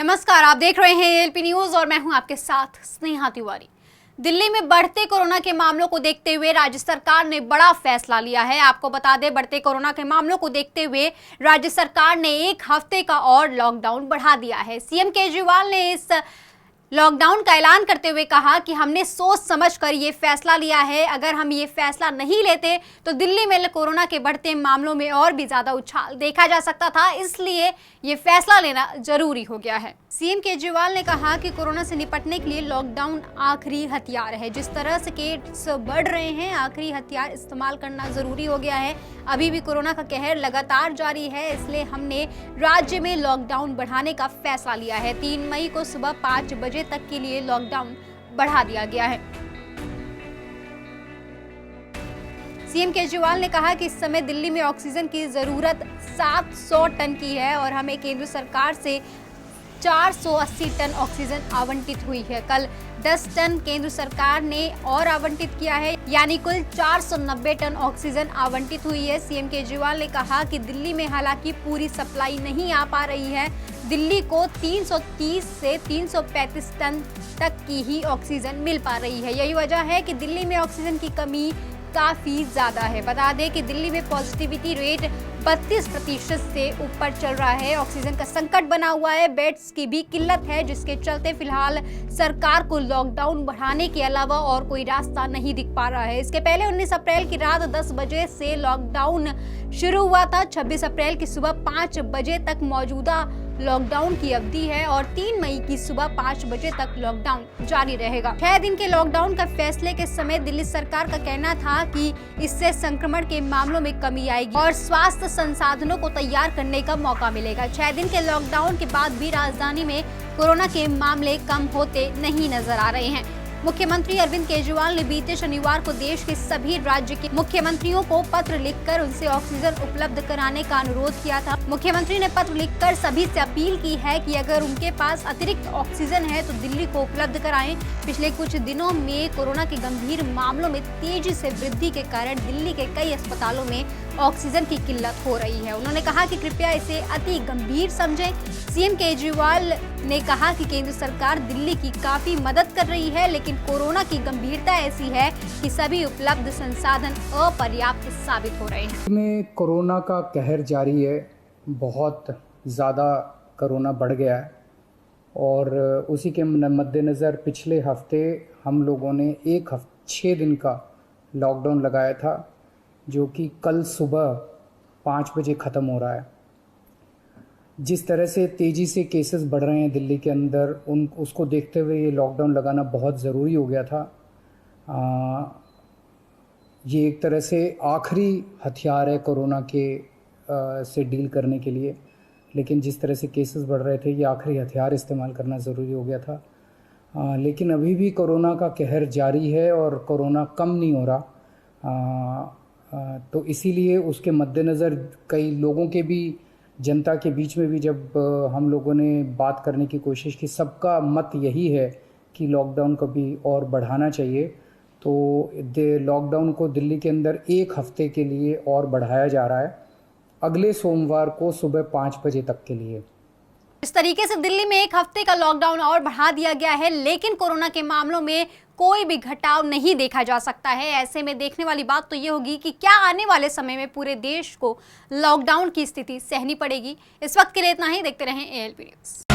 नमस्कार, आप देख रहे हैं एएलपी न्यूज और मैं हूं आपके साथ स्नेहा तिवारी। दिल्ली में बढ़ते कोरोना के मामलों को देखते हुए राज्य सरकार ने बड़ा फैसला लिया है। आपको बता दें, बढ़ते कोरोना के मामलों को देखते हुए राज्य सरकार ने एक हफ्ते का और लॉकडाउन बढ़ा दिया है। सीएम केजरीवाल ने इस लॉकडाउन का ऐलान करते हुए कहा कि हमने सोच समझकर ये फैसला लिया है। अगर हम ये फैसला नहीं लेते तो दिल्ली में कोरोना के बढ़ते मामलों में और भी ज्यादा उछाल देखा जा सकता था, इसलिए ये फैसला लेना जरूरी हो गया है। सीएम केजरीवाल ने कहा कि कोरोना से निपटने के लिए लॉकडाउन आखिरी हथियार है। जिस तरह से केस बढ़ रहे हैं, आखिरी हथियार इस्तेमाल करना जरूरी हो गया है। अभी भी कोरोना का कहर लगातार जारी है, इसलिए हमने राज्य में लॉकडाउन बढ़ाने का फैसला लिया है। 3 मई को सुबह 5 बजे तक के लिए लॉकडाउन बढ़ा दिया गया है। सीएम केजरीवाल ने कहा कि इस समय दिल्ली में ऑक्सीजन की जरूरत 700 टन की है और हमें केंद्र सरकार से 480 टन ऑक्सीजन आवंटित हुई है। कल 10 टन केंद्र सरकार ने और आवंटित किया है, यानी कुल 490 टन ऑक्सीजन आवंटित हुई है। सीएम केजरीवाल ने कहा कि दिल्ली में हालांकि पूरी सप्लाई नहीं आ पा रही है। दिल्ली को 330 से 335 टन तक की ही ऑक्सीजन मिल पा रही है। यही वजह है कि दिल्ली में ऑक्सीजन की कमी काफी ज्यादा है। बता दें कि दिल्ली में पॉजिटिविटी रेट 32% से ऊपर चल रहा है। ऑक्सीजन का संकट बना हुआ है, बेड्स की भी किल्लत है, जिसके चलते फिलहाल सरकार को लॉकडाउन बढ़ाने के अलावा और कोई रास्ता नहीं दिख पा रहा है। इसके पहले 19 अप्रैल की रात 10 बजे से लॉकडाउन शुरू हुआ था। 26 अप्रैल की सुबह 5 बजे तक मौजूदा लॉकडाउन की अवधि है और 3 मई की सुबह 5 बजे तक लॉकडाउन जारी रहेगा। 6 दिन के लॉकडाउन का फैसले के समय दिल्ली सरकार का कहना था कि इससे संक्रमण के मामलों में कमी आएगी और स्वास्थ्य संसाधनों को तैयार करने का मौका मिलेगा। 6 दिन के लॉकडाउन के बाद भी राजधानी में कोरोना के मामले कम होते नहीं नजर आ रहे हैं। मुख्यमंत्री अरविंद केजरीवाल ने बीते शनिवार को देश के सभी राज्य के मुख्यमंत्रियों को पत्र लिखकर उनसे ऑक्सीजन उपलब्ध कराने का अनुरोध किया था। मुख्यमंत्री ने पत्र लिखकर सभी से अपील की है कि अगर उनके पास अतिरिक्त ऑक्सीजन है तो दिल्ली को उपलब्ध कराएं। पिछले कुछ दिनों में कोरोना के गंभीर मामलों में तेजी से वृद्धि के कारण दिल्ली के कई अस्पतालों में ऑक्सीजन की किल्लत हो रही है। उन्होंने कहा कि कृपया इसे अति गंभीर समझें। सीएम केजरीवाल ने कहा कि केंद्र सरकार दिल्ली की काफी मदद कर रही है, लेकिन कोरोना की गंभीरता ऐसी है कि सभी उपलब्ध संसाधन अपर्याप्त साबित हो रहे हैं। में कोरोना का कहर जारी है, बहुत ज़्यादा कोरोना बढ़ गया है और उसी के मद्देनज़र पिछले हफ्ते हम लोगों ने 6 दिन का लॉकडाउन लगाया था, जो कि कल सुबह 5 बजे ख़त्म हो रहा है। जिस तरह से तेज़ी से केसेस बढ़ रहे हैं दिल्ली के अंदर, उसको देखते हुए ये लॉकडाउन लगाना बहुत ज़रूरी हो गया था। ये एक तरह से आखिरी हथियार है कोरोना के से डील करने के लिए, लेकिन जिस तरह से केसेस बढ़ रहे थे, ये आखिरी हथियार इस्तेमाल करना ज़रूरी हो गया था। लेकिन अभी भी कोरोना का कहर जारी है और कोरोना कम नहीं हो रहा। तो इसीलिए उसके मद्देनज़र कई लोगों के भी, जनता के बीच में भी जब हम लोगों ने बात करने की कोशिश की, सबका मत यही है कि लॉकडाउन को भी और बढ़ाना चाहिए। तो लॉकडाउन को दिल्ली के अंदर 1 हफ्ते के लिए और बढ़ाया जा रहा है, अगले सोमवार को सुबह 5 बजे तक के लिए। इस तरीके से दिल्ली में 1 हफ्ते का लॉकडाउन और बढ़ा दिया गया है, लेकिन कोरोना के मामलों में कोई भी घटाव नहीं देखा जा सकता है। ऐसे में देखने वाली बात तो ये होगी कि क्या आने वाले समय में पूरे देश को लॉकडाउन की स्थिति सहनी पड़ेगी। इस वक्त के लिए इतना ही। देखते रहें एएलपी न्यूज़।